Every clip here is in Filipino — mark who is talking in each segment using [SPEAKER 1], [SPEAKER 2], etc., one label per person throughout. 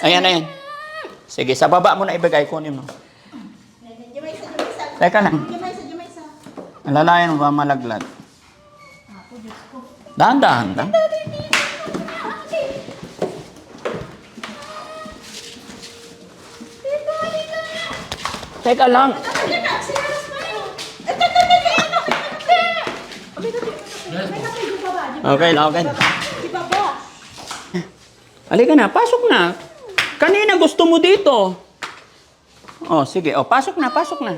[SPEAKER 1] Ayan, ayan. Sige, sa baba mo na ibigay. Kunin mo. Teka lang. Alalayan mo ba malaglag? Dahan-dahan lang. Teka lang. Okay lang, okay. Halika na, pasok na. Kanina gusto mo dito. Oh, sige. Oh, pasok na, pasok na.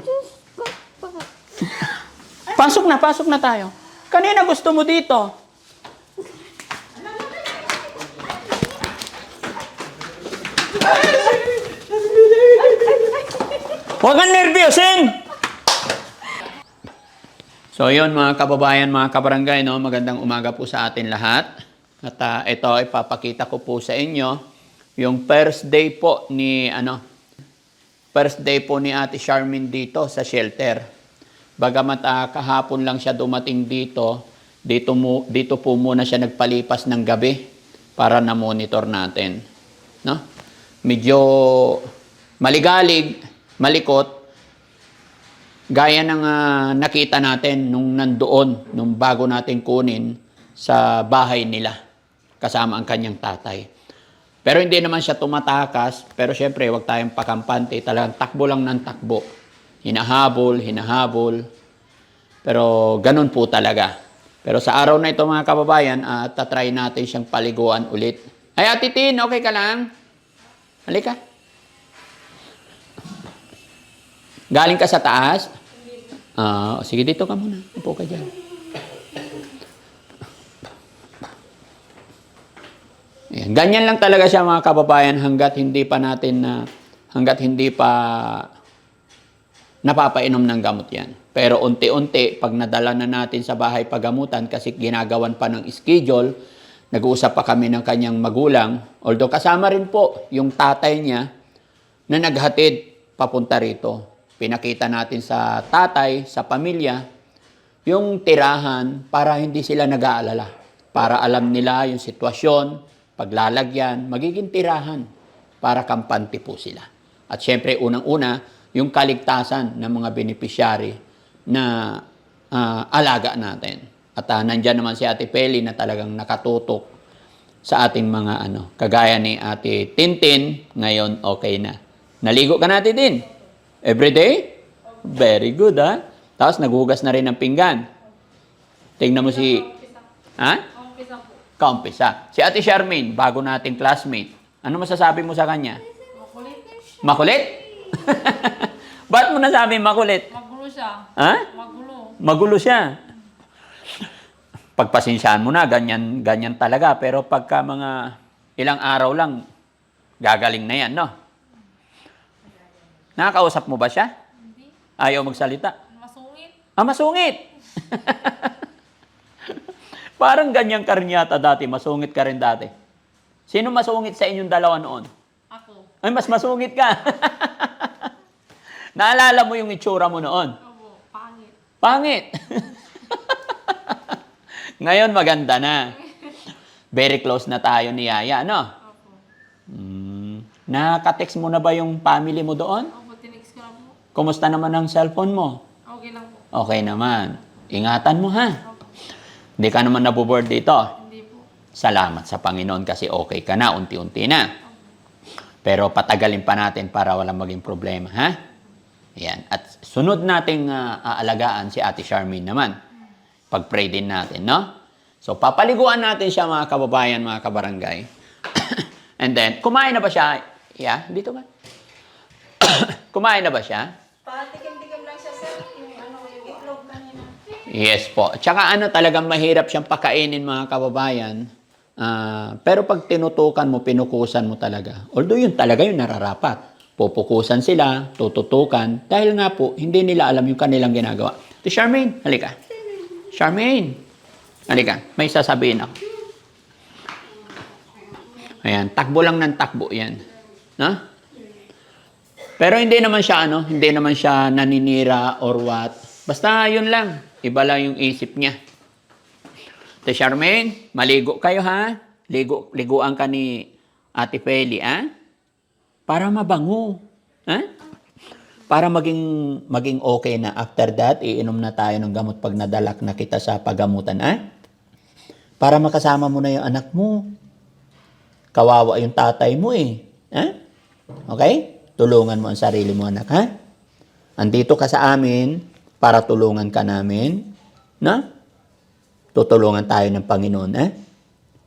[SPEAKER 1] Pasok na tayo. Kanina gusto mo dito. Huwag kang nervyosin! So yun mga kababayan, mga kabarangay, no? Magandang umaga po sa atin lahat. At ito, ipapakita ko po sa inyo yung first day po ni Ate Charmaine dito sa shelter. Bagamat kahapon lang siya dumating dito po muna siya nagpalipas ng gabi para na-monitor natin. No? Medyo maligalig, malikot, gaya ng nakita natin nung nandoon, nung bago natin kunin sa bahay nila, kasama ang kanyang tatay. Pero hindi naman siya tumatakas, pero syempre huwag tayong pakampante, talagang takbo lang ng takbo. Hinahabol. Pero ganun po talaga. Pero sa araw na ito mga kababayan, tatry natin siyang paliguan ulit. Ay Ate Tin, okay ka lang? Halika. Galing ka sa taas? Sige, dito ka muna. Upo ka dyan. Ayan. Ganyan lang talaga siya mga kababayan hanggat hindi pa napapainom ng gamot yan. Pero unti-unti, pag nadala na natin sa bahay pagamutan kasi ginagawan pa ng schedule, nag-uusap pa kami ng kanyang magulang, although kasama rin po yung tatay niya na naghatid papunta rito. Pinakita natin sa tatay, sa pamilya, yung tirahan para hindi sila nag-aalala. Para alam nila yung sitwasyon, paglalagyan, magiging tirahan para kampante po sila. At syempre, unang-una, yung kaligtasan ng mga beneficiary na alaga natin. At nandyan naman si Ate Peli na talagang nakatutok sa ating mga kagaya ni Ate Tintin, ngayon okay na. Naligo ka natin din. Everyday? Very good, ha? Tapos naghugas na rin ng pinggan. Tingnan mo si... Ha? Kaumpisa. Si Ate Charmaine, bago nating classmate. Ano masasabi mo sa kanya?
[SPEAKER 2] Makulit.
[SPEAKER 1] Makulit? Ba't mo nasabi makulit?
[SPEAKER 2] Magulo siya.
[SPEAKER 1] Ha?
[SPEAKER 2] Magulo.
[SPEAKER 1] Magulo siya. Pagpasensyaan mo na, ganyan talaga. Pero pagka mga ilang araw lang, gagaling na yan, no? Nakakausap mo ba siya?
[SPEAKER 2] Hindi.
[SPEAKER 1] Ayaw magsalita?
[SPEAKER 2] Masungit.
[SPEAKER 1] Masungit! Parang ganyan ka rin yata dati. Masungit ka rin dati. Sino masungit sa inyong dalawa noon?
[SPEAKER 2] Ako.
[SPEAKER 1] Ay, mas masungit ka. Naalala mo yung itsura mo noon?
[SPEAKER 2] Opo. Pangit.
[SPEAKER 1] Pangit. Ngayon maganda na. Very close na tayo ni Yaya, no?
[SPEAKER 2] Opo.
[SPEAKER 1] Naka-text mo na ba yung family mo doon?
[SPEAKER 2] Opo, tinext ko lang po.
[SPEAKER 1] Kumusta naman ang cellphone mo?
[SPEAKER 2] Okay lang po.
[SPEAKER 1] Okay naman. Ingatan mo, ha?
[SPEAKER 2] Opo.
[SPEAKER 1] Hindi ka naman naboboard dito.
[SPEAKER 2] Hindi po.
[SPEAKER 1] Salamat sa Panginoon kasi okay ka na, unti-unti na. Pero patagalin pa natin para walang maging problema, ha? Yan. At sunod nating aalagaan si Ate Charmaine naman. Pag-pray din natin, no? So, papaliguan natin siya mga kababayan, mga kabarangay. And then, kumain na ba siya? Yeah, dito ba? Kumain na ba siya?
[SPEAKER 2] Patikim-tikim lang siya, sir. Yung itlog kanina.
[SPEAKER 1] Yes po. Tsaka talagang mahirap siyang pakainin mga kababayan. Pero pag tinutukan mo, pinukusan mo talaga. Although yun talaga yung nararapat. Pupukusan sila, tututukan. Dahil nga po, hindi nila alam yung kanilang ginagawa. So, Charmaine, halika. Charmaine, halika. May sasabihin ako. Ayan, takbo lang ng takbo yan. No? Pero hindi naman siya naninira or what. Basta yun lang. Iba lang yung isip niya. Ate Charmaine, maligo kayo ha. Liguan ka ni Ate Peli, ha? Para mabango. Ha? Para maging okay na. After that, iinom na tayo ng gamot pag nadalak na kita sa pagamutan. Ha? Para makasama mo na yung anak mo. Kawawa yung tatay mo eh. Ha? Okay? Tulungan mo ang sarili mo, anak, ha? Andito ka sa amin para tulungan ka namin. Na? Tutulungan tayo ng Panginoon, ha?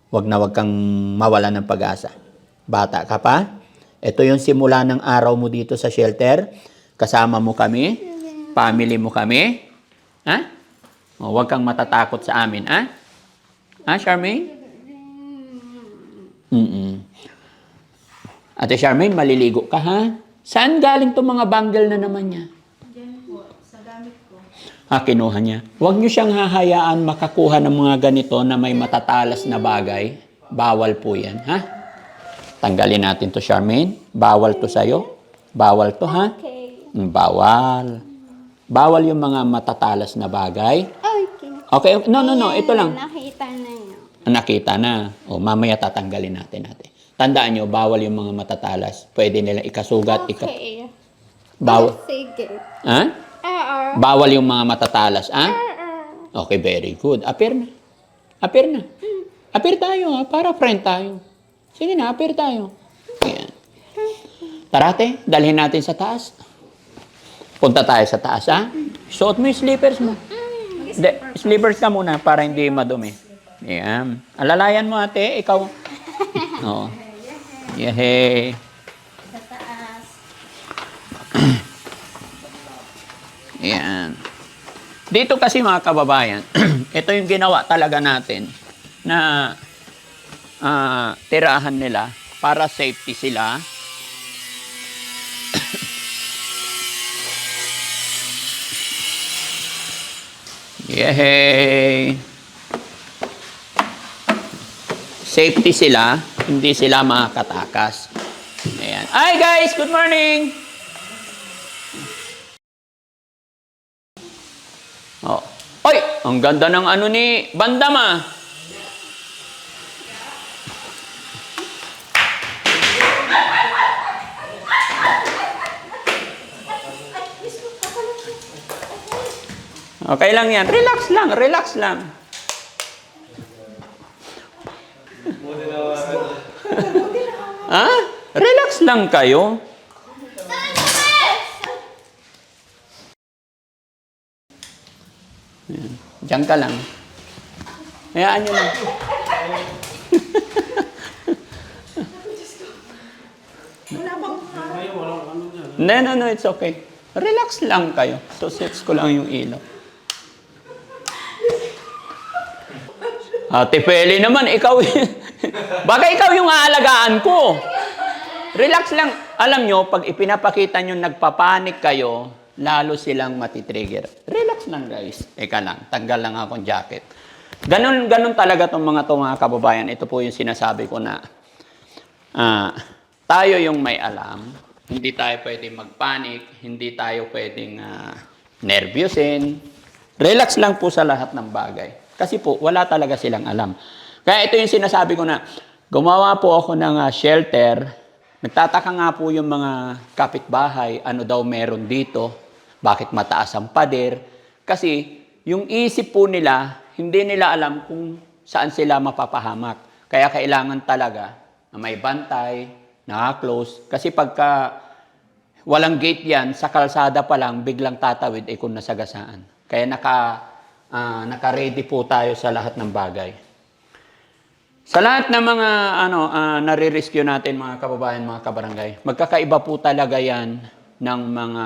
[SPEAKER 1] Wag kang mawala ng pag-asa. Bata ka pa? Ito yung simula ng araw mo dito sa shelter. Kasama mo kami. Family mo kami. Ha? O, wag kang matatakot sa amin, ha? Ha, Charmaine? Ate Charmaine, maliligo ka, ha? Saan galing itong mga bangle na naman niya?
[SPEAKER 2] Diyan po, sa gamit ko.
[SPEAKER 1] Kinuha niya. Huwag niyo siyang hahayaan makakuha ng mga ganito na may matatalas na bagay. Bawal po yan, ha? Tanggalin natin to, Charmaine. Bawal to sa'yo. Bawal to, ha?
[SPEAKER 3] Okay.
[SPEAKER 1] Bawal. Bawal yung mga matatalas na bagay.
[SPEAKER 3] Okay.
[SPEAKER 1] Okay, no. Ito lang.
[SPEAKER 3] Nakita na niyo.
[SPEAKER 1] Nakita na. O, mamaya tatanggalin natin. Tandaan nyo, bawal yung mga matatalas. Pwede nila ikasugat.
[SPEAKER 3] Okay.
[SPEAKER 1] Bawal.
[SPEAKER 3] Sige.
[SPEAKER 1] Ha? Bawal yung mga matatalas. Ha? Okay, very good. Appear na. Appear tayo, ha? Para friend tayo. Sige na, appear tayo. Ayan. Tara, ate. Dalhin natin sa taas. Punta tayo sa taas, ha? Suot mo yung slippers mo. Slippers ka muna para hindi madumi. Ayan. Alalayan mo, ate. Ikaw. Oo. Yehey.
[SPEAKER 3] Sa taas.
[SPEAKER 1] Ayan. Dito kasi mga kababayan, ito yung ginawa talaga natin na tirahan nila para safety sila. Yehey! Safety sila, hindi sila makakatakas. Ayan. Hi guys! Good morning! Oh. Oy! Ang ganda ng ano ni Bandam, ah. Okay lang yan. Relax lang. Ha? Relax lang kayo. Ayan. Diyan ka lang. Hayaan nyo lang. No, it's okay. Relax lang kayo. So, sets ko lang yung ilaw. Ate Feli naman, ikaw baka ikaw yung aalagaan ko. Relax lang. Alam nyo, pag ipinapakita nyo nagpapanik kayo, lalo silang matitrigger. Relax lang, guys. Eka lang, tanggal lang akong jacket. Ganun talaga itong mga kababayan. Ito po yung sinasabi ko na tayo yung may alam. Hindi tayo pwedeng magpanik. Hindi tayo pwedeng nervyusin. Relax lang po sa lahat ng bagay. Kasi po, wala talaga silang alam. Kaya ito yung sinasabi ko na, gumawa po ako ng shelter. Nagtataka nga po yung mga kapitbahay, ano daw meron dito, bakit mataas ang pader. Kasi yung isip po nila, hindi nila alam kung saan sila mapapahamak. Kaya kailangan talaga na may bantay, naka-close. Kasi pagka walang gate yan, sa kalsada pa lang, biglang tatawid kung nasagasaan. Kaya naka-ready po tayo sa lahat ng bagay. Sa lahat ng mga nare-rescue natin mga kababayan, mga kabarangay, magkakaiba po talaga yan ng mga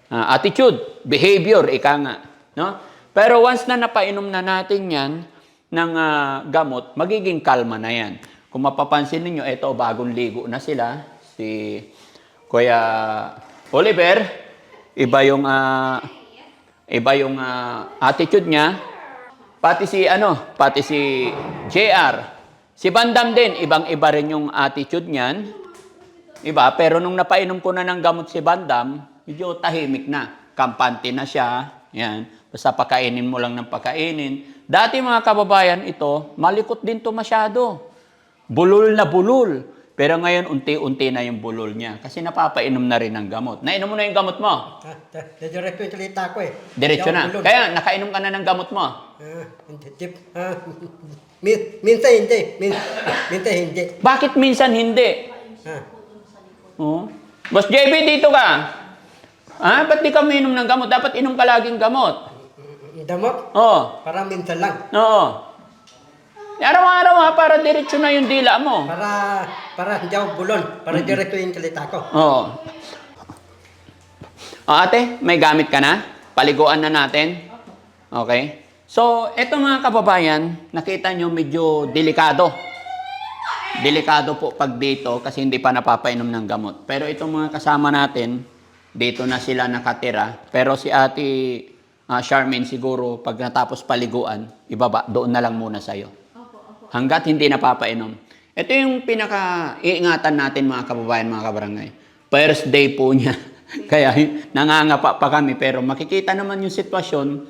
[SPEAKER 1] attitude, behavior, ika nga. No? Pero once na napainom na natin yan ng gamot, magiging kalma na yan. Kung mapapansin niyo, ito bagong ligo na sila. Si Kuya Oliver, iba yung attitude niya. Pati si JR. Si Bandam din, ibang-iba rin yung attitude niyan. Iba, pero nung napainom ko na ng gamot si Bandam, medyo tahimik na. Kampante na siya. Yan. Basta pakainin mo lang ng pakainin. Dati mga kababayan, ito, malikot din to masyado. Bulol na bulol. Pero ngayon, unti-unti na yung bulol niya. Kasi napapainom na rin ng gamot. Nainom mo na yung gamot mo?
[SPEAKER 4] Diretso yung salita ko eh.
[SPEAKER 1] Diretso
[SPEAKER 4] Hindi
[SPEAKER 1] na.
[SPEAKER 4] ako bulol.
[SPEAKER 1] Kaya, nakainom ka na ng gamot mo.
[SPEAKER 4] Minsan hindi. Minsan hindi.
[SPEAKER 1] Bakit minsan hindi?
[SPEAKER 4] Ah,
[SPEAKER 1] Oh. Boss JB, dito ka. Ha? Ba't di ka uminom ng gamot? Dapat inom ka laging gamot.
[SPEAKER 4] damot,
[SPEAKER 1] Oo.
[SPEAKER 4] parang minsan lang.
[SPEAKER 1] Oo. Araw-araw ha, para diretso na yung dila mo.
[SPEAKER 4] Para hindi ako bulol. Para diretso yung salita ko.
[SPEAKER 1] Oo. O ate, may gamit ka na? Paliguan na natin? Okay. So, eto mga kababayan, nakita nyo medyo delikado. Delikado po pag dito kasi hindi pa napapainom ng gamot. Pero itong mga kasama natin, dito na sila nakatira. Pero si ate Charmaine siguro pag natapos paliguan, ibaba, doon na lang muna sa'yo. Hanggat hindi napapainom. Ito yung pinaka-iingatan natin mga kababayan, mga kabarangay. First day po niya. Kaya nangangapa pa kami. Pero makikita naman yung sitwasyon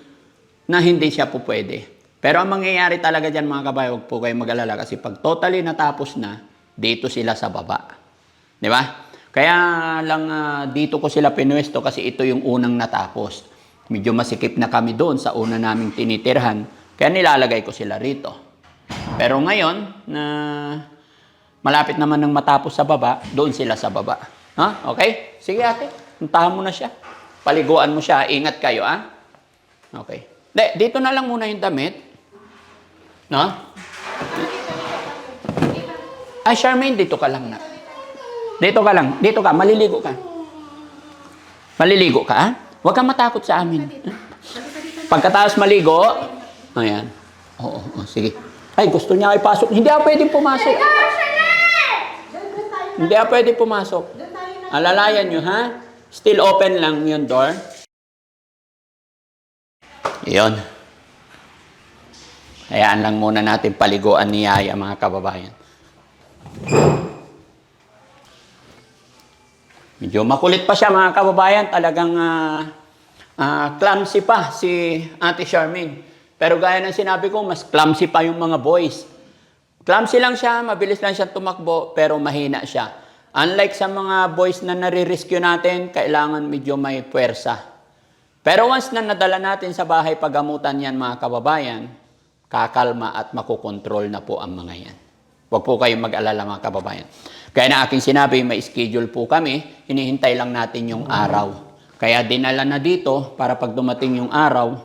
[SPEAKER 1] na hindi siya po pwede. Pero ang mangyayari talaga dyan mga kababayan, huwag po kayo mag-alala. Kasi pag totally natapos na, dito sila sa baba. Di ba? Kaya lang dito ko sila pinwesto kasi ito yung unang natapos. Medyo masikip na kami doon sa una naming tinitirhan. Kaya nilalagay ko sila rito. Pero ngayon, na malapit naman ng matapos sa baba, doon sila sa baba. Ha? Okay? Sige ate, puntahan mo na siya. Paliguan mo siya. Ingat kayo, ha? Okay. Dito na lang muna yung damit. No? Ay, Charmaine, dito ka lang na. Dito ka lang. Dito ka. Maliligo ka. Maliligo ka, ha? Huwag kang matakot sa amin. Pagkatapos maligo, ayan. Oo, sige. Ay, gusto niya ipasok. Hindi ako pwedeng pumasok. Hindi ako pwedeng pumasok. Alalayan nyo, ha? Still open lang yung door. Iyon. Hayaan lang muna natin paliguan ni Yaya, mga kababayan. Medyo makulit pa siya, mga kababayan. Talagang clumsy pa si Ate Charmaine. Pero gaya ng sinabi ko, mas clumsy pa yung mga boys. Clumsy lang siya, mabilis lang siya tumakbo, pero mahina siya. Unlike sa mga boys na nare-rescue natin, kailangan medyo may puwersa. Pero once na nadala natin sa bahay pagamutan yan, mga kababayan, kakalma at makukontrol na po ang mga yan. Huwag po kayong mag-alala, mga kababayan. Kaya na aking sinabi, may schedule po kami, hinihintay lang natin yung araw. Kaya dinala na dito, para pag dumating yung araw,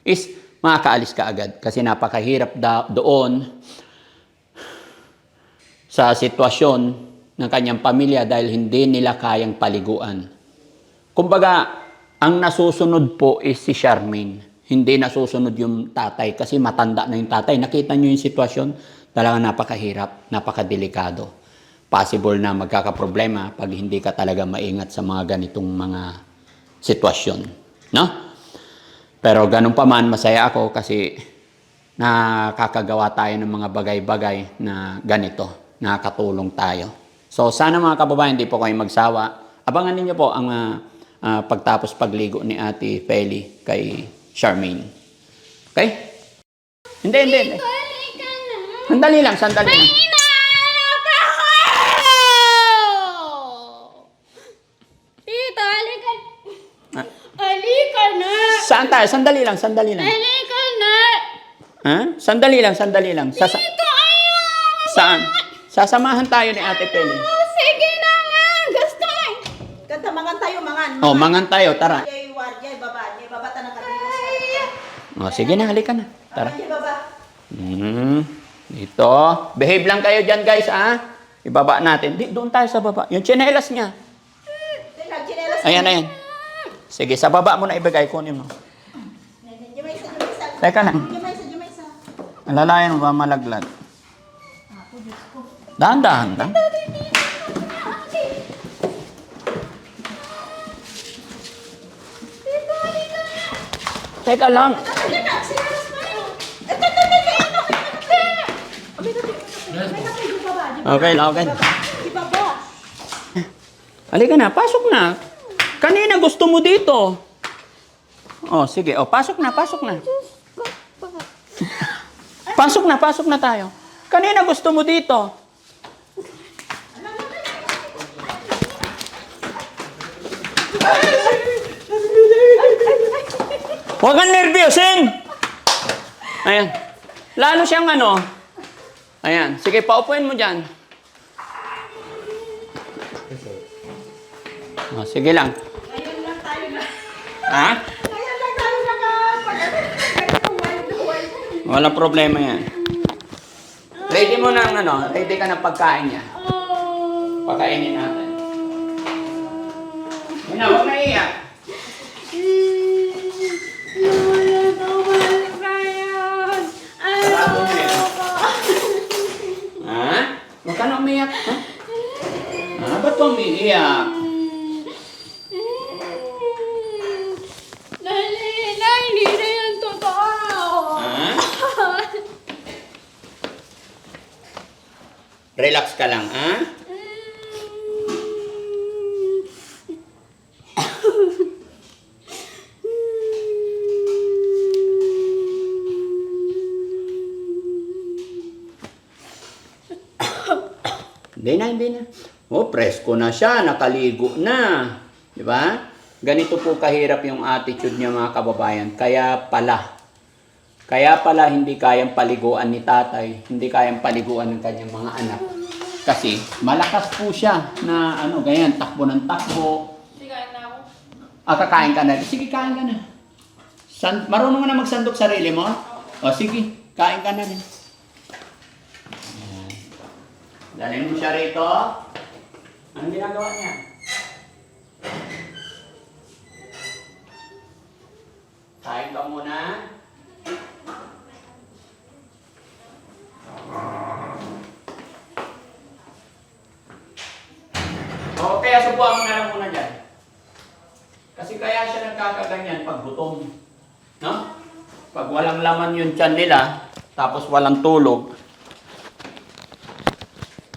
[SPEAKER 1] is makakaalis ka agad. Kasi napakahirap doon sa sitwasyon ng kanyang pamilya dahil hindi nila kayang paliguan. Kumbaga, ang nasusunod po is si Charmaine. Hindi nasusunod yung tatay kasi matanda na yung tatay. Nakita nyo yung sitwasyon, talagang napakahirap, napakadelikado. Possible na magkakaproblema pag hindi ka talaga maingat sa mga ganitong mga sitwasyon. No? Pero ganun pa man, masaya ako kasi nakakagawa tayo ng mga bagay-bagay na ganito. Nakakatulong tayo. So sana mga kababayan, hindi po kayo magsawa. Abangan niyo po ang pagtapos pagligo ni Ate Feli kay Charmaine. Okay? Hindi. Sandali lang.
[SPEAKER 3] Tito, halika na.
[SPEAKER 1] Saan tayo? Sandali lang.
[SPEAKER 3] Halika na.
[SPEAKER 1] Ha? Sandali lang.
[SPEAKER 3] Tito, ayaw.
[SPEAKER 1] Saan? Sasamahan tayo ni Ate Feli.
[SPEAKER 3] Sige na nga. Gusto mo.
[SPEAKER 2] Kanta mangan tayo, mangan.
[SPEAKER 1] Oh, mangan tayo. Tara.
[SPEAKER 2] Jay warjay baba, jay baba tanang kadino.
[SPEAKER 1] Oh, sige na, halika na. Tara.
[SPEAKER 2] Jay baba.
[SPEAKER 1] Dito. Behave lang kayo dyan, guys, ha? Ibaba natin. Doon tayo sa baba. Yung tsinelas niya.
[SPEAKER 2] Nagchinelas.
[SPEAKER 1] Ayan. Sige, sa baba mo na ibigay. Kunin mo.
[SPEAKER 2] Jumaysa.
[SPEAKER 1] Teka lang.
[SPEAKER 2] Jumaysa.
[SPEAKER 1] Alalayan mo ba malaglag? Dahan-dahan lang. Teka lang. Okay. Halika na, pasok na. Kanina gusto mo dito. Oh, sige. Oh, pasok na. Pasok na tayo. Kanina gusto mo dito. Huwag kang nervyosin! Ayan. Lalo siyang ano. Ayan. Sige, paupuin mo dyan. Oh, sige lang.
[SPEAKER 2] Ngayon lang tayo na.
[SPEAKER 1] Ha?
[SPEAKER 2] Ngayon lang tayo nakapag-duwal-duwal.
[SPEAKER 1] Wala problema yan. Ready mo na ang ano? Ready ka ng pagkain niya. Pakainin natin. Yun na, huwag na iiyak. Sarado mo eh. Ha? Huwag ka na umiyak. Ha? Ba't ka umiiyak?
[SPEAKER 3] Hindi na yan totoo.
[SPEAKER 1] Ha? Relax ka lang, ha? Hindi na. Oh, presko na siya, nakaligo na. Di ba? Ganito po kahirap yung attitude niya mga kababayan. Kaya pala hindi kayang paliguan ni tatay, hindi kayang paliguan ng kanyang mga anak. Kasi malakas po siya na ano, ganyan, takbo ng takbo.
[SPEAKER 2] Sige, na ako.
[SPEAKER 1] Kakain ka na. Sige, kain ka na. Marunong ka na magsandok sarili mo? O sige, kain ka na rin. Ayan. Dalhin mo siya rito. Anong ginagawa niya? Kain ka muna. O, kaya subuhan mo na lang muna dyan. Kasi kaya siya nagkakaganyan pag gutom. No? Pag walang laman yung tiyan nila, tapos walang tulog.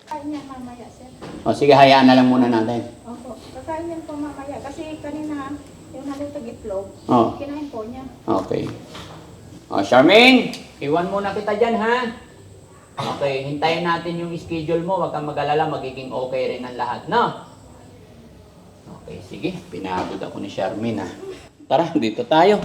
[SPEAKER 2] Kakain yan mamaya, sir.
[SPEAKER 1] O sige, hayaan na lang muna natin.
[SPEAKER 2] Opo, kakain yan po mamaya. Kasi kanina, yung nalutog itlog,
[SPEAKER 1] Oh.
[SPEAKER 2] kinain po niya.
[SPEAKER 1] Okay. O, Charmaine, iwan muna kita dyan, ha? Okay, hintayin natin yung schedule mo. Huwag kang mag-alala, magiging okay rin ang lahat, no? Okay, sige. Pinagod ako ni Charmaine, ha? Tara, dito tayo.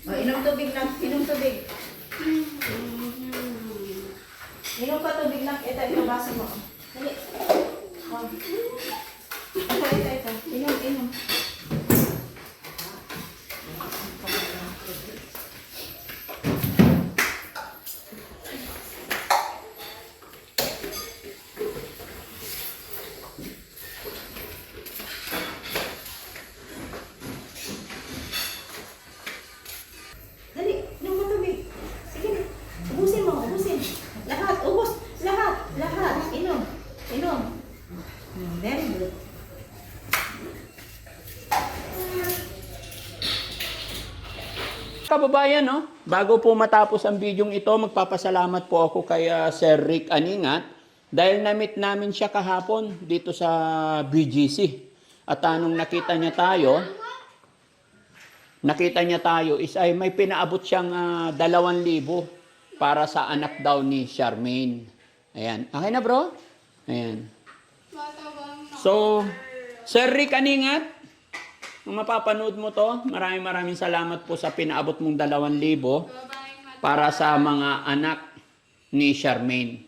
[SPEAKER 2] O, inom tubig lang. Inom tubig. Inom ka tubig lang. Ito, baso mo. Dali. O. Ito. Inom. Dali, inom ka tubig. Sige na. Ubusin mo. Lahat, ubus. Lahat. Inom. Very good.
[SPEAKER 1] Kababayan, no? Bago po matapos ang bidyong ito, magpapasalamat po ako kay Sir Rick Aningat dahil na-meet namin siya kahapon dito sa BGC. At anong nakita niya tayo is ay may pinaabot siyang 2,000 para sa anak daw ni Charmaine. Ayan. Okay na, bro? Ayan. So, Sir Rick Aningat, kung mapapanood mo to, maraming salamat po sa pinaabot mong 2,000. para sa mga anak ni Charmaine.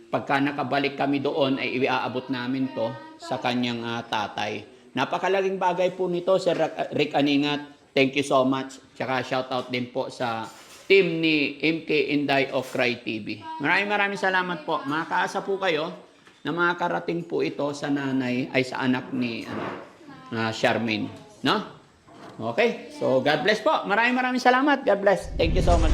[SPEAKER 1] Pagka nakabalik kami doon, ay iaabot namin to sa kanyang tatay. Napakalaking bagay po nito, Sir Rick Aningat. Thank you so much. Tsaka shoutout din po sa team ni MK Inday of Cry TV. Maraming salamat po. Makakaasa po kayo na makakarating po ito sa nanay, ay sa anak ni Charmaine. No? Okay? So, God bless po. Maraming salamat. God bless. Thank you so much.